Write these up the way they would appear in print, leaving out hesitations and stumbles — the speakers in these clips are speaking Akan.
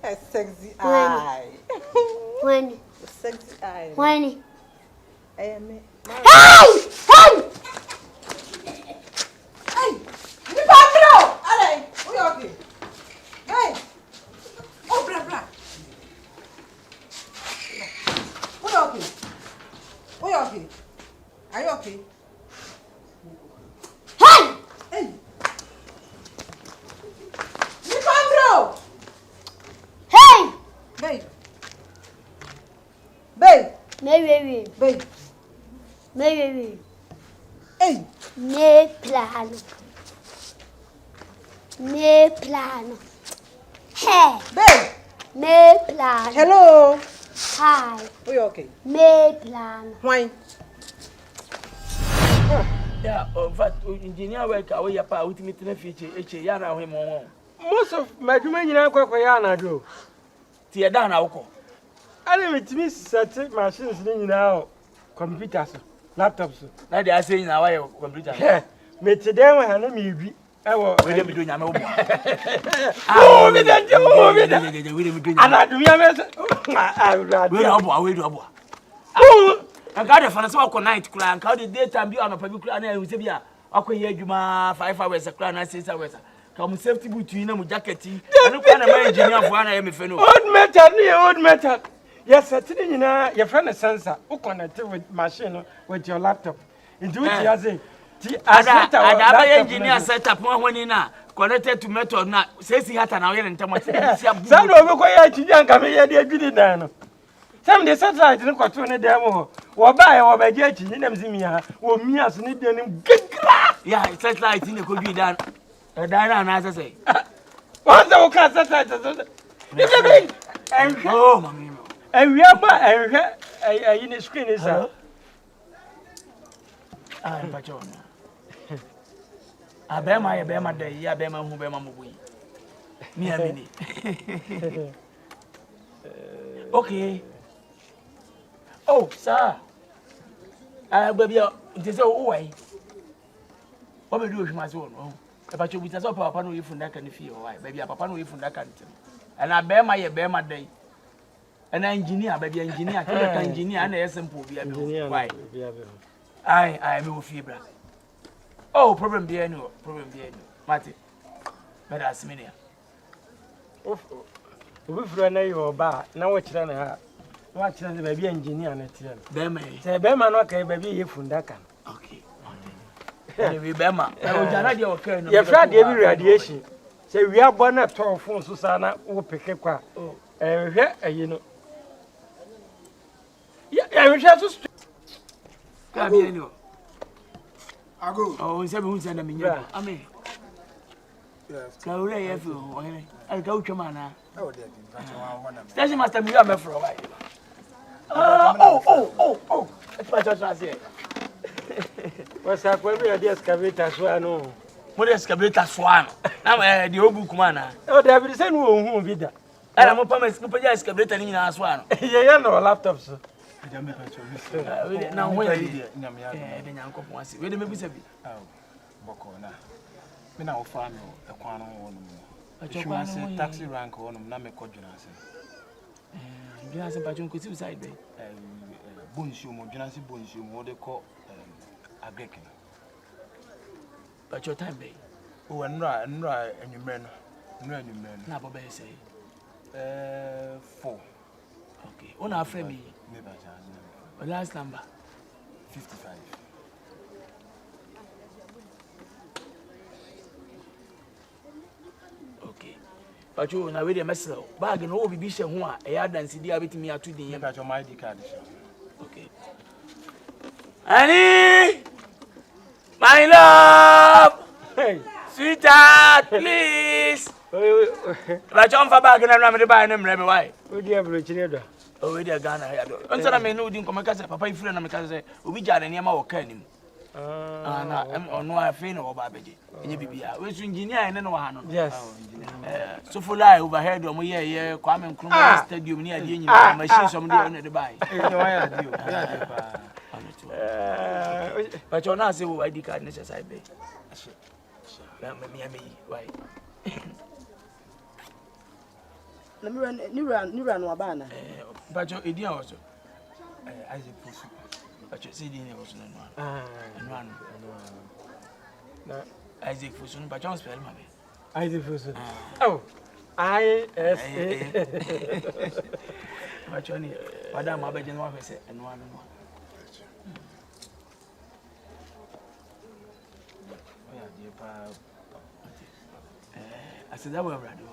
A sexy eye. When? Sexy eye. When? I am. Hey! Hey! Hey! You can't blow! Allez! We okay. Hey! Oh, blah, blah. We okay. We okay. Are you okay? Hey! Hey! You can't blow! Hey! Babe. Babe. Maybe. Babe. Maybe. Hey! Ne plano. Ne plano. Hey! Babe! Ne plano. Hello! Hi. We okay? Ne plano. Why? Yeah, in fact, engineer work away your power with me to the future. Yana, him on. Most of my domain in Aquayana do. Tear down our I didn't miss set machines now. Computers, laptops. Now they are saying our computer. Yeah, made today when I mean, I will be doing a mobile. Oh, we don't do it. And I do your I got a fancy walk on night clan. How did daytime be on a public clan? I was a okay, you 5 hours a clan, 6 hours. Come safety between them with jackety. I look at an engineer for an MFN. old method, old method. Yes, sitting in your friend sensor who connected with machine with your laptop. Into which you are saying, I engineer set up one in connected to method now. Says he had an hour and time. Some of you come here, dear Judy. Some the satellite didn't control the demo. Or buy or by getting in them, Zimia, or me as need them. Yeah, satellite in the could be done. Diana, as I say. Once I will cast satellite. Oh, mammy. And we are in the screen is out. I'm Patron. I bear my day, ya bear my move, my movie. Me a minute. Okay. Oh, sir. Baby, it is all way. What will you do with my son? Oh, if you with us, Papa, no, you from that can feel why, baby, Papa, no, you from that country. And I bear my day. An engineer, baby, engineer, engineer, and a simple engineer. Why? I will feel black. Oh, problem be any, Matty. But that's many. We friend you bar, now what you have. Watch the baby engineer and it's them. Say, Bema, okay, baby, if from that can. Okay. We Bema. I was already okay. You're afraid every radiation. Say, we are born at 12 phones, Susanna, who pick a car. Oh, you know. Yeah, I wish I was to come here. I go. Oh, 7 send them in your. I mean, go there, I go to Mana. Oh, dear. Station master, me up for a while. Oh, that's what I say. What's up? Where we are the excavator, so I know. What excavator swan? I'm the old book man. Oh, they have the same who be that. And I'm a promise to put your excavator in our swan. Yeah, no laptops. Now, where are you? Uncle once. Where the maybe say? Oh, Bocona. Me now farm a quan on. I say taxi rank on them, not make codgency. You have a patron could suicide. Bunsum, Janasi Bunsum, what they call a breaking. But your time, babe. Oh, and right, and you men. Now, Bobby say 4. Okay, on our friend me. Last number 55. Okay. But you na we message bag no obi bi hye ho a e ya dance dia betimi atu din You got your ID card. Okay. Annie, my love. Hey, sweetheart, please. But John for bag na me buy them rebe why? who do you have a Oh, we dey Ghana here do. Once na me no din come kase papa ifre na me kase obi ja na niam a wo ka nim. Na ono afi na wo ba beje. Enye bibia. We su engineer ne no wa ha no. Yes. So for lie overhead o mo ye Kwame Nkrumah stadium ni ade nyina machine some dey on the buy. Why are you? But you now say wo ID card necessary be. Me why? Nira no abana. Bacho Edia also. Isaac Fusu. Bacho Sidney was no. Isaac Fusu, Bacho spell mammy. Isaac Fusu. Oh, ISA. Bachoni, Madame Abajan was and one. I said that we're ready.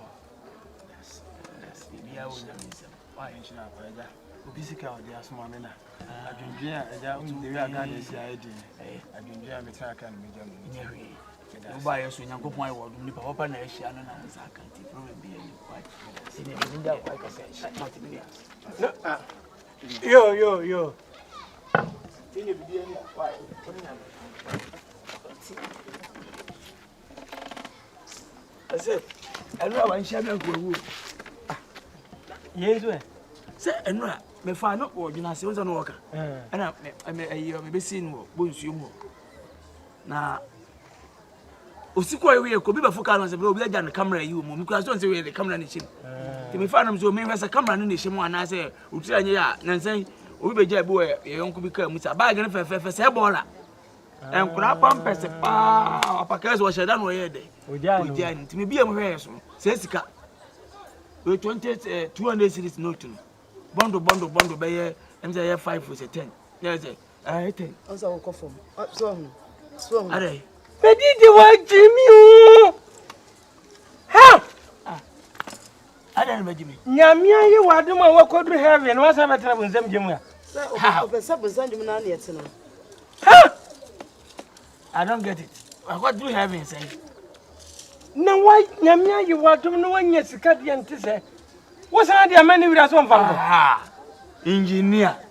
Why ain't you not there? Physical, just one minute. I do, the other is the idea. I do, the track and medium. Buy us when you go my word, you open a shannon and I can't probably be quite. Yo. I said, I know I shall not go. Yes, say, and me find out what you know, say, was an worker. And I may seen bones you more. Now, Usikwa we ko biba fuka no se be obi agya ne camera yi mo because don't say we the camera ni chim ti me fa na so me hwesa camera no ni chim ana se utira nye ya nansan obi be gya bi we yonku bi ka mu sa bag ne fefe se bola en kura pampers pa apaka so sheda no ye de oja ni ti me bia mo hwe so se sika we 20 200 series note no bondo be ye em say ye 5 for 10 ye say 10 also ko form so are Pedidi wa Jimmy. Ha! I don't know Jimmy. Nyamia ye wa dum wa kodru heaven wa sa betra bunzam Jimmy. Sir, o pesa bunzam Jimmy na yet no. Ha! I don't get it. I got through heaven say. Na wa nyamia ye wa dum no wanya sika de ente se. Wo sa de amani wi da so mfa Ah. Engineer.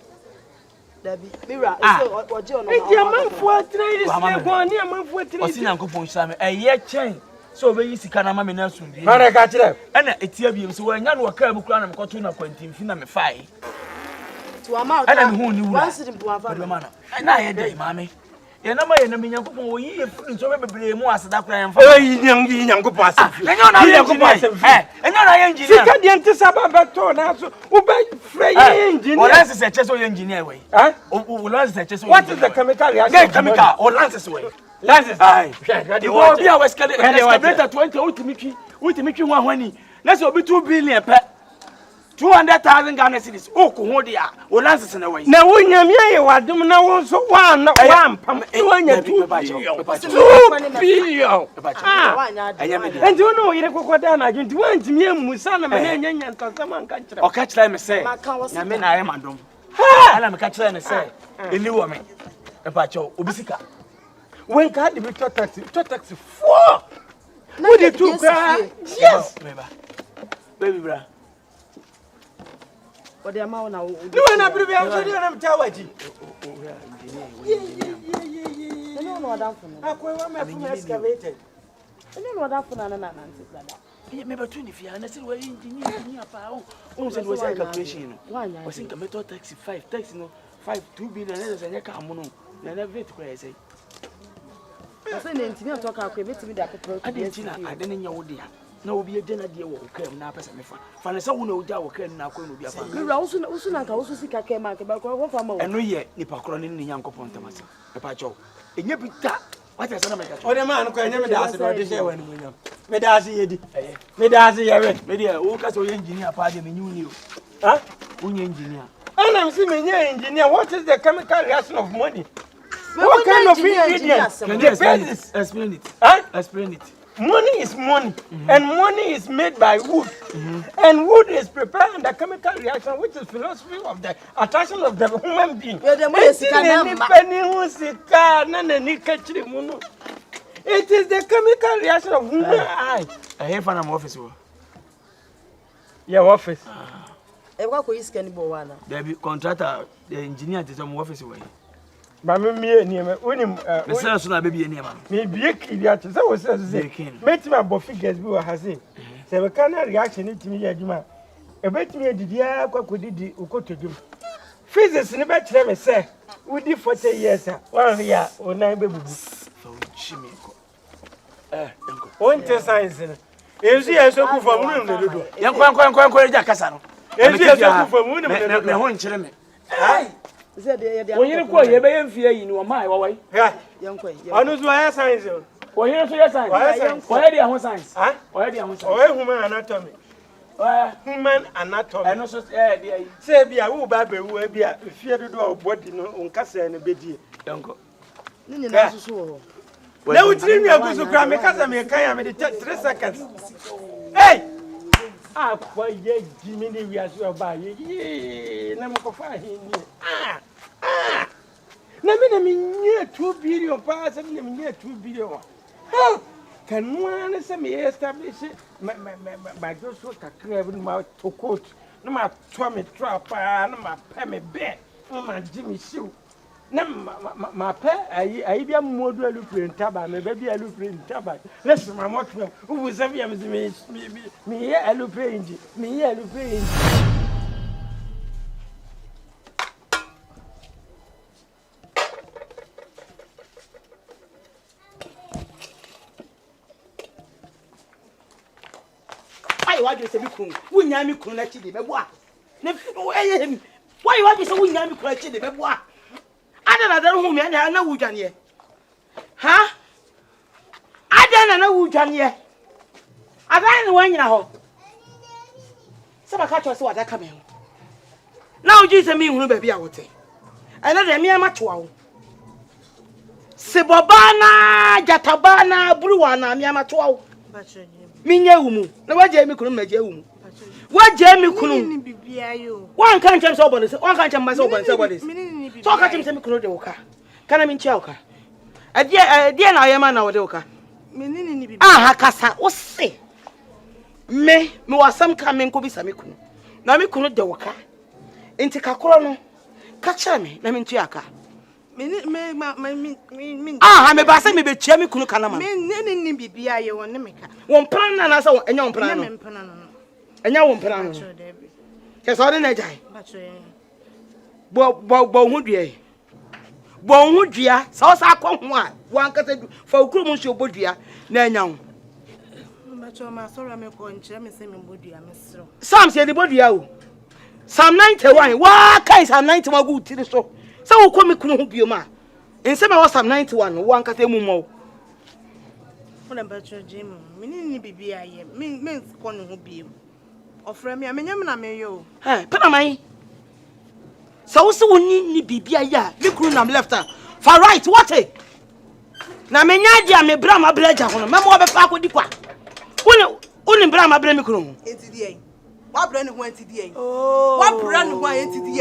Dabi Mira so oje ono. E dia manfo atre isi go ni manfo atre. O si Nyankopon hira me eye chen so be yi sika na ma me na sum bi. Mara ka kire. Ana etia biem so wanya no waka mu kura na me koto na kwantim fi na me fai. To amount. Ana me hu ni wura. One city bu afa. Be ma na. Na ye dey mame. Ye na ma ye na me Nyankopon wo yi e furu so be bebre mu aseda kura yan fa. O yi Nyankopon asem. Enyo na ye engineer. Enyo na ye engineer. Sika de ente saba beto na so wo be frey engineer. O lance se cheso ye engineer we. Huh? O lance se cheso. What is the chemical reaction? Get chemical o lance we. Lenses. Aye. The Wo bi a excavator 20 ultimate ho ahwani. Na so obi 2 billion per 200,000 Ghana cedis. O ko ho dia. O lances na we. Na wonyamia ye wadum na wo so wa pam. Wonya 2 billion. And you know you kokoda na agent wantimi amusa na me na nyanya ntansama nka kire. O ka kire me say. Na me na aye madom. Ha! Ana me ka kire ne say. Eni wo me. E pa cho obisika. When ka de taxi 4. Who the 2 cry? Yes. Baby bra. What the amount now? No na bri am so dey na mtawaji. No no that for na. Akwa ma from excavated. No that for na nanti brother. Me ba tuni fi ana say we engineer pa o say we say calculation no. We think method taxi 5 taxi no 2 billion na say nyaka amu no. Na na vet kwa say. I say na ntimi to ka akwa betimi da akwa. Adentina adene nya wo dia. Na obi agena de wo kam na pesa me fa. Fa na say wo na oja wo kam na akwa no bi afa. Mira usu na nka usu sika ka ma ka ba ko fa ma wo. Eno ye nipa kro ne ne Nyankopon tamase. E pa cho. Enye bi ta. What is na me ka cho. O de man ko enye me da ase do de share wani munyam. Me da ase yedi. Me da ase yewe. Me dia wo ka so ye engineer pa de me nyu ni o. Huh? Unye engineer. And I'm saying, engineer, what is the chemical reaction of money? What kind of ingredients? Can you explain it? Huh? Explain it. Money is money, and money is made by wood, and wood is prepared under chemical reaction, which is philosophy of the attraction of the human being. It is the chemical reaction of human eye. I have an office. Your office. E kwa ko iska ni bo wana. The contractor, the engineer is some office way. But me near unim the sales na baby near man. Me be kidia to say we say. Make my bo figures be what has say. Say we can reaction it me adwuma. E betimi edidia kwa didi ukotodum. Physics ni be kire me say we di 40 years one year o nine be bubu. So chimiko. One science. Enzi eso ku fam no no do. Yan kwan ja kasa no. Enzi eso ku fam no no. Me ho nkyere me. Ai. Oyere ko ye be yemfie yi ni o mai wo wai. Anu zo ya science. Oyere so ya science. Oyere dia ho science. Ha? Oyere dia ho science. Oyere human anatomy. Human anatomy. Eno so dia yi. Say bia wo ba be wo bia fie dodo o body no onkasa ne bedie. Yanko. Ni nyina susu wo. Na utiri mi agusu kra me kasa me kan ya me 3 seconds. Hey! Ah, kwa ye jimi ni wi aso ba ye. Na mo ko fa hin ni. Na me nye 2 billion pa se me nye 2 billion. Ha! Kan one se me establish my just so kakra bi ma to coat. Na ma to me trap na ma pe me be. Na ma jimi shoe. Na ma pe ayi bia modu alu print ba me ba bia alu print ba let's my motu who was every me here alu print me here alu print Why you want to say me kun wunya me kun na chi de bebo a na why you want to say wunya me kun na chi de bebo a Ada na hu me na wudwane ha ada na wudwane ada na wanyina ho se ba ka cho se wada ka me ho na o ji se mi hunu ba bia wote ana de mi ama toa wo se bobana jatabana buruwa na mi ama toa wo mi nya wumu na waje mi kunu maje wumu waje mi kunu ni bibia yo wan kan chem so bonus wan kan chem ma so bonus so ka chem se mi kunu de woka kana mi nchia woka adie na ayema na wode woka menini ni bibia aha kasa wo se me wasam ka me nko bisa mi kunu na mi kunu de woka enti kakoro no ka kire me na mi nchia ka aha me ba se me be chia mi kunu kana ma menini ni bibia yo won me ka won plan na sa enya won plan no enya won plan no ke so na jai bo hu due bo hu dua sa sa akọ hu a wan kasa fa okuru mu nso bodua na enya hu bacho ma soro me ko nche me se me bodua me sro sam se di bodua o sam 91 wa kai sam 91 gu tiri so sa wo ko me kunu hu bioma nse me wa sam 91 wan kasa mu mo wona bacho jemu menini bibia ye me ko no hu biom ofre me amenyam na me yo pena mai so so woni ni bibia ya me kunu nam left for right what na me nya dia me bra ma braja hono me mo be fa akodi kwa woni bra ma bra me kunu entidi wa bra ne ho entidi wa bra ne ho entidi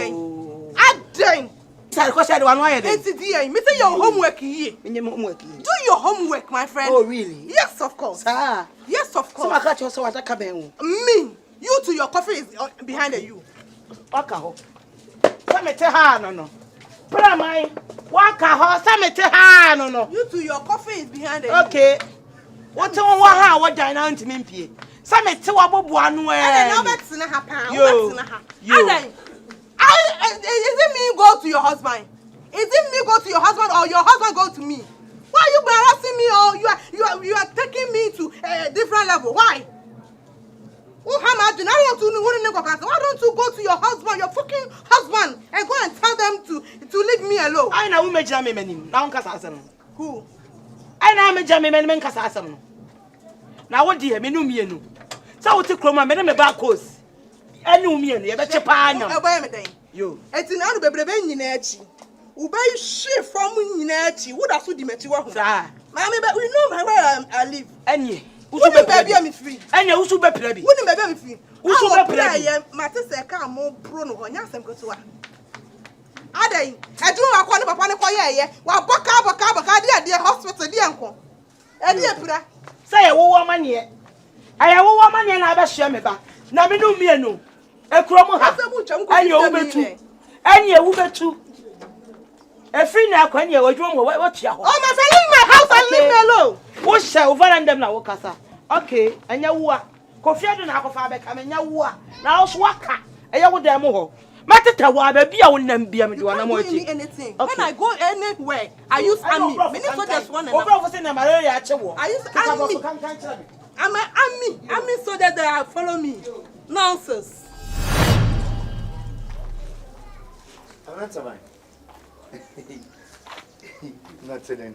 aden say ko say one why dey entidi me say your homework here me nyem homework here do your homework my friend oh really yes of course sir yes of course so maka cho so wata ka ben me you to your coffee is behind you waka ho samete ha no bra mai waka ho samete ha no you to your coffee is behind you okay what wa ha wa jan na ntimi mpie samete wa bobo anu and now betina ha pa betina ha and is it me go to your husband? Is it me go to your husband or your husband go to me? Why are you embarrassing me or you are taking me to a different level? Why? Why don't you go to your husband, your fucking husband, and go and tell them to leave me alone? I know who made Jamie Menim. Now Casasam. Who? I know me Jamie Menim Casasam. Now what dear me no me no. So to Croma made me back coast. Enu mi enu ye be chepa anyam yo eti na anu bebrebe nyina achi u be shit from nyina achi wo da so di meti wo ho sa ma me be we know where I live enye usu be baby am free enye usu be pra bi wo ni baby am free usu be pra bi ma te se ka mo pro no ho nya asem ko to wa adai edu wa ko ni papa ni ko ye wa boka di hospital di enko e di epira say wo wo mane aye wo wo mane na be hye me ba na me no mienu ekrom ha anya wo betu efri na akwanya wadwom wo tia ho oh my friend my house and leave me alone wo sha over and them na wo kasa okay anya wo a kofia do na akofa be ka anya wo a na wo so waka eya wo dem ho mateta wo aba bia wo nam bia me do na mo achi anything when I go anywhere I use army me need so just one over for say na malaria ache wo I use army I'm me so that they follow me. Nonsense. I'm not so not today.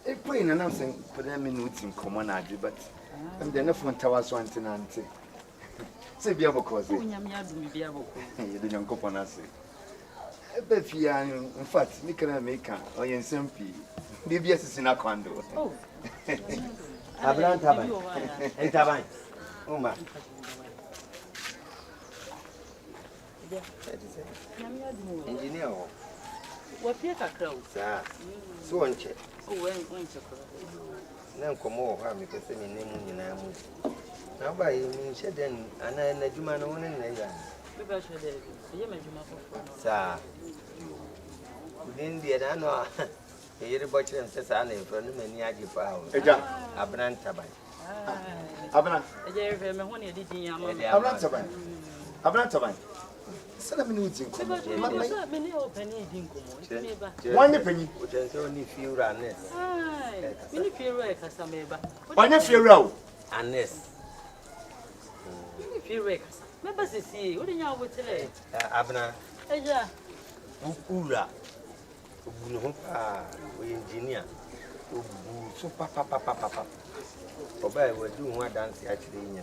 If we announcing for them minutes in common, but I'm the enough one tower so antinante. Say, be able cause you don't go on us. If you are in fact, make a maker or in some pea. Maybe yes, in a condo. Oh, Abraham Taban and Taban. Oh, my. Engineer. What Peter Crow, sir? So on check. Oh, when Now come over because I mean, name now by me, shed then, and I let you man on in there. Sir, within the Adano, everybody says I name for the many AGYA. Abraham Taban. Abraham, Abraham Taban. Seven minutes in common. One penny, which is only few runners. Many fear like a sameba. One if you're out, Unless. Fear like members see, what do you know what today? Abner, Aja, Ura, we engineer, so papa. Obey, we're doing one dance actually,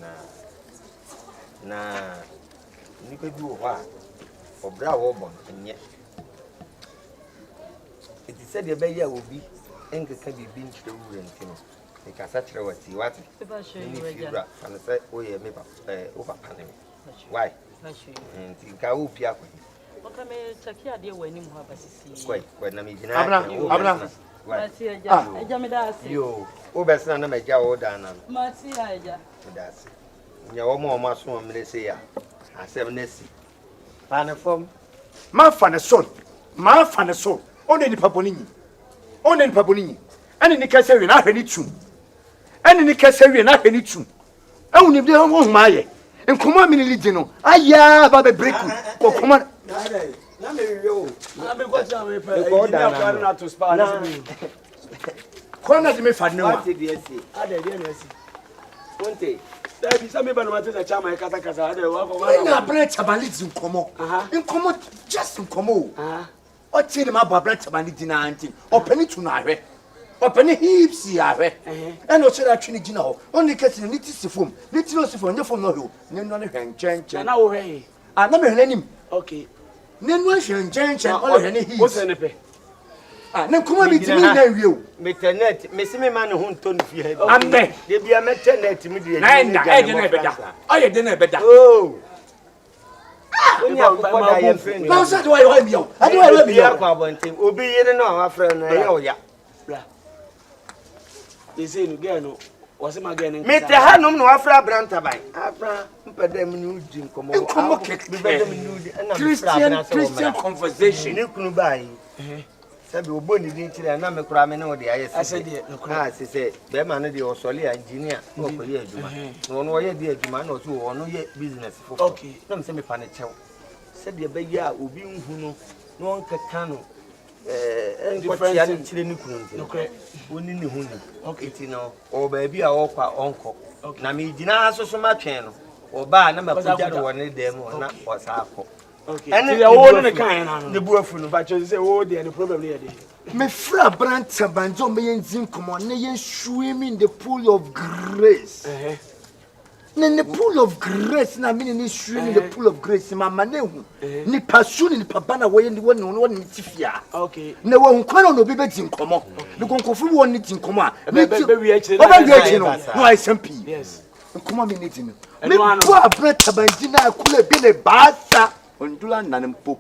na you could do what for brow and yet it is said the baby will be and can be being true and things. Because such a what you want and say, oh, yeah, maybe over pandemic. Why? And think I will be up with you. What can I check here, dear, when you have a see? Quite when I'm in Abna. You, Oberson, and my jaw down. Marcia, That's your more mushroom, they say. I said, Nessie. Panaform. My fan son. My fan son. Only the Papolini. Only the Papolini. And in the Cassarian, I had it too. And in the Cassarian, I had it too. Only the home, my. And come on, Milligino. Ah, Baba break. Come on. I'm going to spy. Corner to me for no. I did, yes. There is some people who are Chama Catacasa. When I bread tabalit in Como. In Como, just in Como. Or tell them about bread tabalit auntie, or penny to Nare, or penny heaps, and also that Trinity, only catching little siphon, little siphon, no for no, no, change, and now, hey, I never heard him. Okay. Then one shall change and all any heaps. No, come on, you. Metenet, Missy Man, who told you, I'm there. They be a metenet immediately. I didn't better. Oh, I am friend. No, so do I love you. I do love you. Will be in our friend. Oh, yeah. They say again, was him again. Mr. Hanum, no after Brantabai. After them new drink, Christian conversation. You couldn't buy. Sabi oboni din kire na me kura me na odi aye se de ah se se be ma no de osole engineer no ko ye aduma no no ye de aduma na o so wo no ye business fofo okay na me se me pa ne chew se de be ya obi nhu no no nkeka no enkotia ni kire ni kunu nti okay woni ni hu ni okay ti no o ba bi a wo kwa onko na me gina asoso ma twen no o ba na makuja no woni dem na o sa akọ. Okay. And the old kind the buffalo, but you say, oh, they are the problem here. My friend Branta Banjo may yin come on, they swim in the pool of grace. In the pool of grace, and I mean, in swim in the pool of grace, my manehu, ni passion in Papana way in the one on Tifia. Okay. No one can no baby in common. The Concofu one it in common. Baby, actually, no, I SMP. Yes. Come on, meeting. Me poor Branta Banjina could have been a basa. Ondula nanempo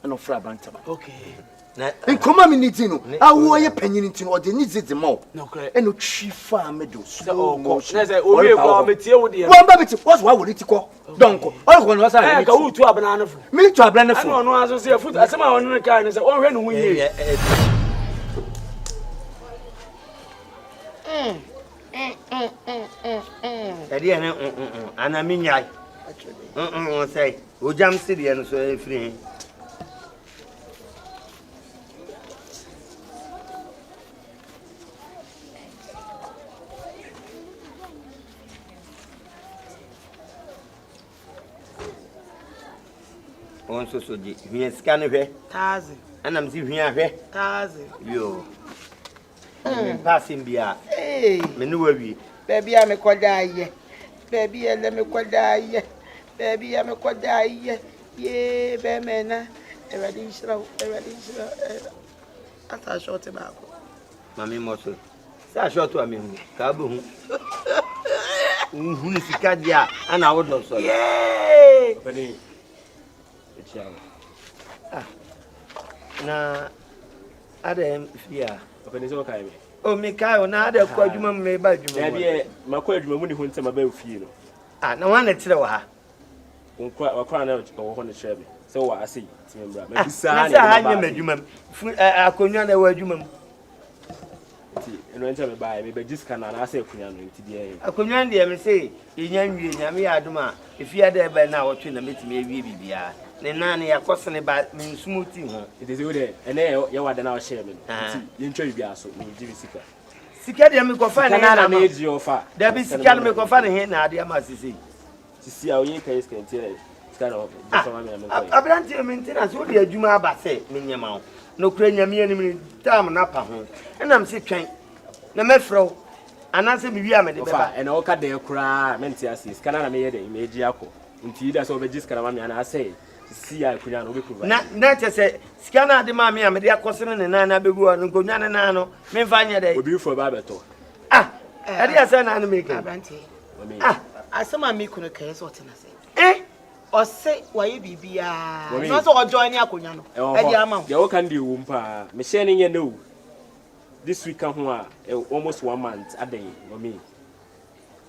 no fra bantaba okay na nkoma miniti no awo ye panyin nti no ode ni zezemo no kre eno twi fa medo so na say obi e kwa metie wo de wo ba beti was wa wo liti ko donko o ko no sa ka wo tu abana no fo mi tu abana no fo no no aso se foot asema won no kai no say won hwe no hu ye edi ene ana minyai say o jam city and so free On so so di. Hwe sika no hwe. 1000. Anam si hwe ahwe. 1000. Yo. Passing bia. Hey. Me no wawie. Baby, I'm a quadaye. Baby, let me quadaye. Baby, I'm a quadaye. Ye, Bemena. Everything slow. That's a short tobacco. Mami moto. Sa short to ami hu. Ka bu hu. Hu ni sika dia ana wo do so. Yay! Bani. Echiawo. Na Adam fia. Bani so kai me. O mi kai o na ada kwa adwuma me ba adwuma. Na bia makwa adwuma mu ni hu ntema ba fie no. Na wana tire wa ha. Wakwa na wo ho ne kyerɛ me. Sɛ wo ase timembra. Ma bisa na sa ha nye madwuma. Akonwa na wa adwuma mu. Ti eno ntema me ba me ba jiska na ase akonwa no nti dia yi. Akonwa de me se yenya nwie nyame ya adoma efia da ba na wotwe na metime awie bibia. Ne nane yakosene ba me smuti ho. It is good. Ene ye wada na wo share me. Nti ye ntwa bibia so me give sika. Sika de me kofa ne na me eji ofa. Da bi sika no me kofa ne he na ade ama sisi. Sisi a oyin kai sika nti sika no so ma me ko. Abranti maintenance wo de adwuma aba se me nyama ho. No kura nyame anim tam na pa ho. Enam se twen. Na mefro anase me wi amede beba. Ene wo ka de kura menti ase sika na me ye de me eji akọ. Nti ida so be jiska na ma me ana ase. Si ya kunya no be provide. Na chese sika na ade ma me amede akosene ne na begu no nkonya ne na no me fa nya de. Obi fo ba beto. Ade asa na no make. Abranti. Asema me kuno kai so tena se. Ose waye bibia. No so ojoin ni akonya no. E di ama. Ya wo kan di wo mpa. Me share ni nye no. This week kan ho a almost 1 month aden no me.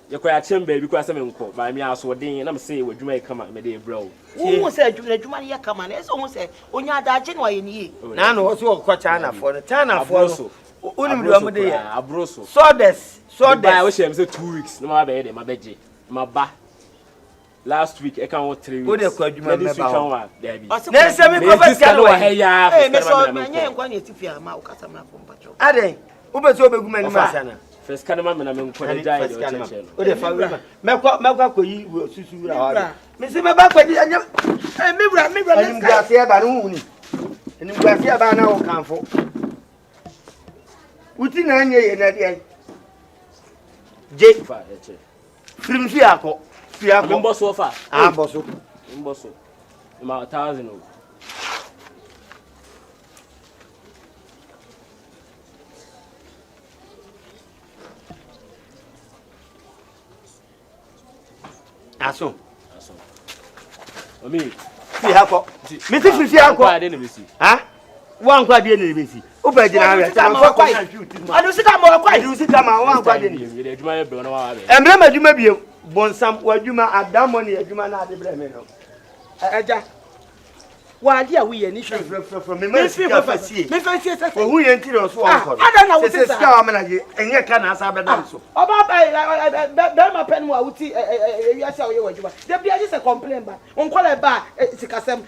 Ye kwa chamber bi kwa se me nko ba me aso den na me say wadwuma e kama me dey bro. Wo say adwuma ye kama na eso wo say onya adaje na waye ni na no so ko China for no China for no unim do am dey abroso so this ba wo share me say 2 weeks no ma be dey ma beje ma ba last week e kan wo 3 weeks wo dey kwa adwuma me ba na se me ko fa no he ya me so manya nkwa na etifia ma ukasa na fo mpacho aden wo be so obegu mani ma sana first kan ma me na me nkwa na jai de o cheche no wo dey fa me ko yi susu ra ha me se me ba kwa di anya me bra me gase e ba no hu ni eni gase e ba na wo kanfo uti na anya ye na de je fa eche frim fi akọ mboso fa mboso ma 1000 o aso omi fi akọ mi ti fi akọ ade ne besi ha wan kwa de ne besi o ba jina re ta ma kwa adu sika mo kwa adu sika ma wan kwa de ne ye adwuma ye bro na wa be emre ma adwuma biem bonsam wadwuma adamo ne adwuma na ade bre me no aja wa ade a wo ye ni hwe from me ma sika fa sie me fa sie se o hu ye ntiri so on ko ada na wo se sika wa me na je enye ka na asa be dam so oba be ma pen mu a wuti wi ase a wo ye wadwuma de bia je se complain ba onkola ba sika sem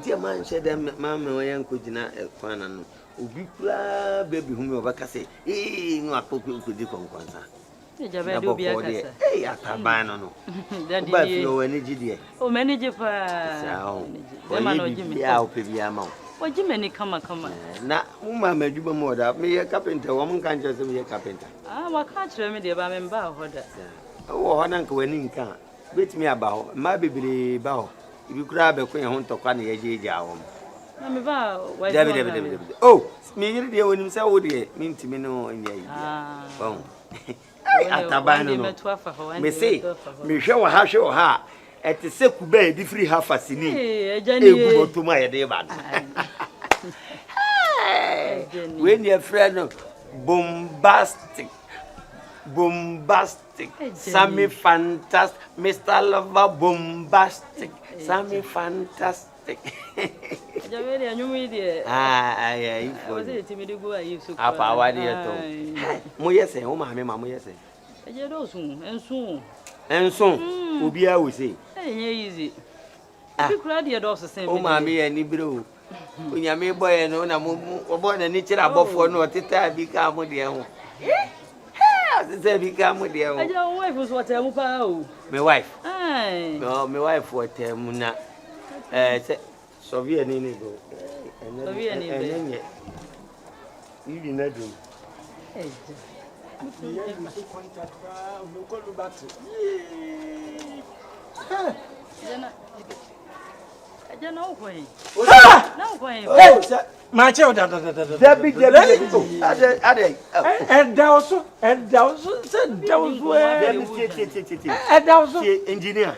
Dia man said that mamma wayan kujina kwana no obi kura baby hu me obaka say no akoko kudi konkonsa Jabe do bia kasa ataban no daddy ba fi o wani gidie o manage pa o ma no jimi ya o pe bia ma o jimi ni kama na umma madwuma mo da me ye carpenter wo mun kan je se me ye carpenter wa ka kire me de ba me ba ho da wo ho nan ka wani nka betimi aba ho ma bebere ba ho ibi kura be ko ye ho ntokwa na ye je awo na me ba wa David oh me yiri de woni se wo de me ntimi no nya yi bon ataban no me say me hwe wo ha hwe wo ha ete se kuba e di free half asini egu botuma ye de ba when your friend bombastic Sammy fantastic Mr. Lover bombastic Sammy fantastic Jabe anyumi de ai o se ti me de go ayi su apa wa de to mo yese o ma me ma mo yese eje do sun ensun obi a wo se enye easy bi kura de do so sen o ma me ye ni bro onyame boy no na mo boy na ni kira abofo no otita bi ka mo de ho say become with you. Your wife was what I'm about. My wife. Aye. No, my wife what Muna. Soviet in it. And yet. You did not do. I don't know why. No way. My child, Debbie. and also said those were engineer.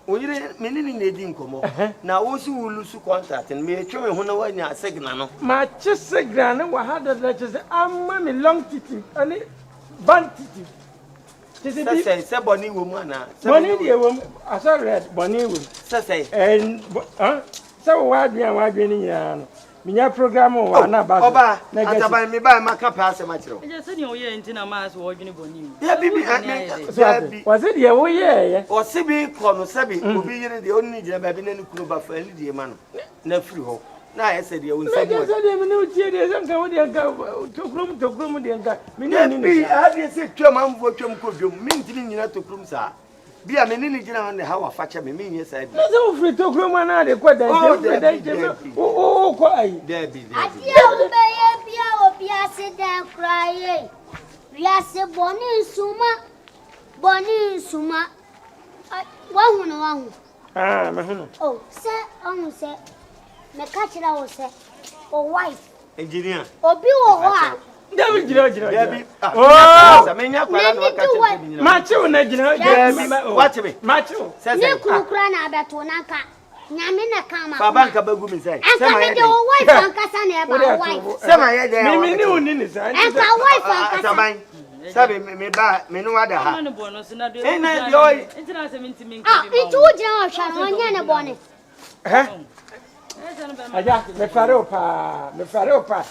We didn't mean they didn't come. Now, also will lose contact and me show me when I was signal. my chest grand, 100 letters, I'm money long titty, and it bun titty. Say, Bonnie woman. Bonnie, I saw red, Bonnie woman. Say, And so why be I doing Minya program or na ba. Oba, ataban me ba maka pass matro. I just said you were in Tina Mass or Johnny Bonnie. Yeah, bibi. Was it ye wo ye? Or sibi kono sabi obi yire de onni jira ba bi na nukuro ba fa ni de ma no. Na firi ho. Na I said you will say. I said me no tie de sanka wo de anka tokrum de anka. Me ni bi a de se twam amfo twam ko dwom. Me ntimi nyina tokrum sa. Bia me ni jira on the how afacha me nye side. Na so free tokrum na de kwa dan o ko ai. Debbie. Adia obeye bia obia se dan cry. We are se boni suma. Wa hu no wa hu. Ah, me hu. Oh, se onu se. Me ka kira wo se. O wife. Engineer. Obi wo ho a. David jira. Debbie. Oh, menya kwara no ka che bi nyina. macho na jira. Watch me. Macho. Ne kurukura na abeto na ka. Nyame na kama. Fa banka bagu mi sai. Esa me de o wife ankasa na e ba wife. Sema ye de. Me ni oni ni sa. Esa wife ankasa. Saban. Sabe me ba me no wada ha. I'm bonus in a day. Eh na de oi. International meeting. Ah, itu jira o sha no nya ne bone. Aja, me fare opa.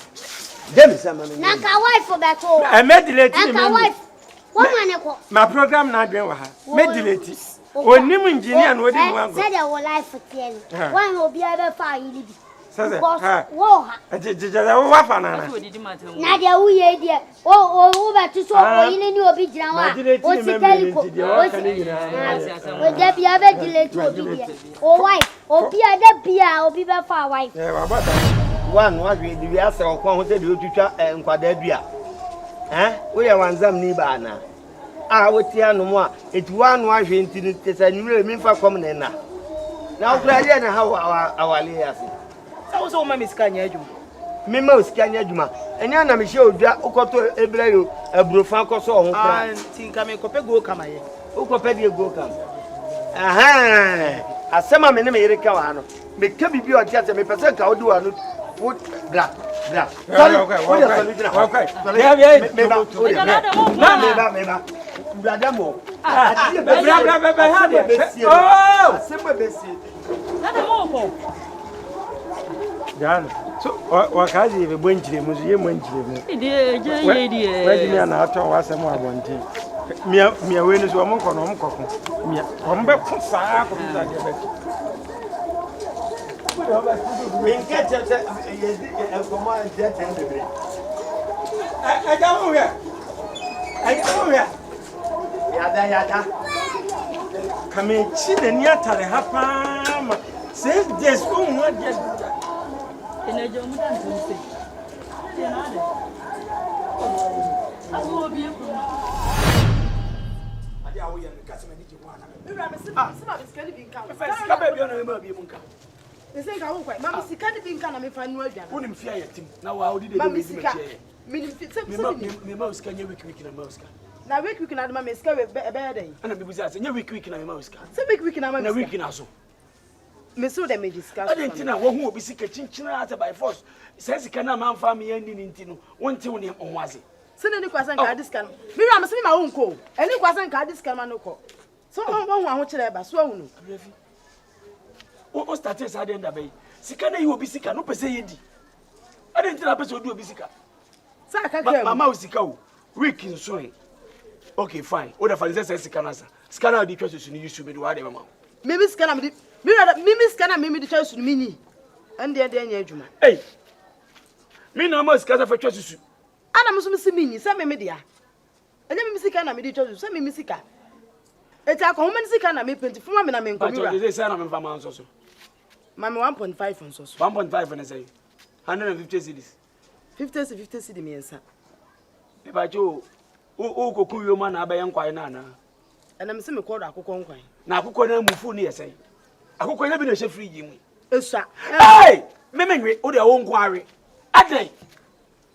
Dem sama me. Na ka wife beto. I made delete Na ka wife. Wo mane ko. My program na adwen wa ha. Me delete. Onim engineer no odi mu ango. Say the life tie no. Wan obi ebe fa yi bi. Say ha. Wo ha. Jejeje wo wa fa na na. Na de wo ye de. O beto so o yi ni obi jira wa. O si teliko. O de bia be delete obi de. O wife. Obi ade bia obi be fa wife. Wa bata. One we di ase okwa ho se de otwitwa nkwada dua. Wo ye wanzam ni ba na. Woti anu mu a etu anu ahwe ntini tesa nwure mi fa kom ne na. Na okra ye na ha awale ase. Sao so ma miska nya adwuma. Me ma osika nya adwuma. Enya na me hye odua ukoto ebra yo aburofa akoso ho kra. Tinka me kope go kama ye. Ukope de go kam. Asema me ne me yere ka wa no. Me ka bibi o tia se me pese ka odi wa no. Food bra. Sorry. Okay. Me ba. Brother mo. Bra. Oh, sembe besi. Nada mo. Jan. So wakazi be bonjire mu ye monjire mu. Wadi mi na ato wasem abonti. Mia we no so mo nko no mo kokko. Mia o mbe ko saa ko sa de be. Min ka tete yedi e ko ma tete ndebe. Ajamu ya. Yada. Kame chi na ni atare ha pa ma. Say this one what just. Ina jo mu dan tun se. Te na de. Aso obi e ko. Ade awo ye nka se mani ji ho ana. Mira me sima me skadi bin kan. Sika ba bi ona me ba bi mu nka. Ese nka wo kwai. Ma me sikadi bin kan na me fa nu adwa. Wonim fia ye tim. Na wa odi de Ma de me bi sika. me. Me Me sika nya wiki na ma sika. na week na ma me sika we be dey. Ana me buza se nya wiki na me ma sika. Se week na ma me na sika. wiki na so. Me so dem discuss. Adentina wo hu obi sika chinchina ata by force. Se sika na ma mfa me yan ni ntino. Wonte wo ne onwaze. Se ne kwasan ka discount. Me ra me se ma wo nko. Eni kwasan ka discount ma no ko. So won hu aho kire ba so ahu no. Refi. O started sa de ndabe. Sika na yi obi sika no pese yedi. Adentina pese odi obi sika. Sa ka ka. Mama o sika o. Week nso e. Okay, fine. O da falize se sika na sa. Sika na di twa so ni yusu me do wa de mama. Mimi sika na me mimi sika na mimi di twa so ni ni. Ande anya adwuma. Hey. Me na ma sika za fa twa susu. Ana musu misi minyi se mimi dia. anya me sika na me di twa so me sika eti akọ homa sika na me penti fuma me na me nkomira But you say na me fa man so so. Mama 1.5 on so so. 1.5 na say 150 cedis. 50 cedi me ensa. E ba jo o koku yo ma na abaye nkwai na na. Ana me se me kọ do akokọ nkwai. Na akokọ na mufu ni yesai. Akokọ na bi na she free yi mu. Esua. Hey! Me menwe o de wo nkware. Adai.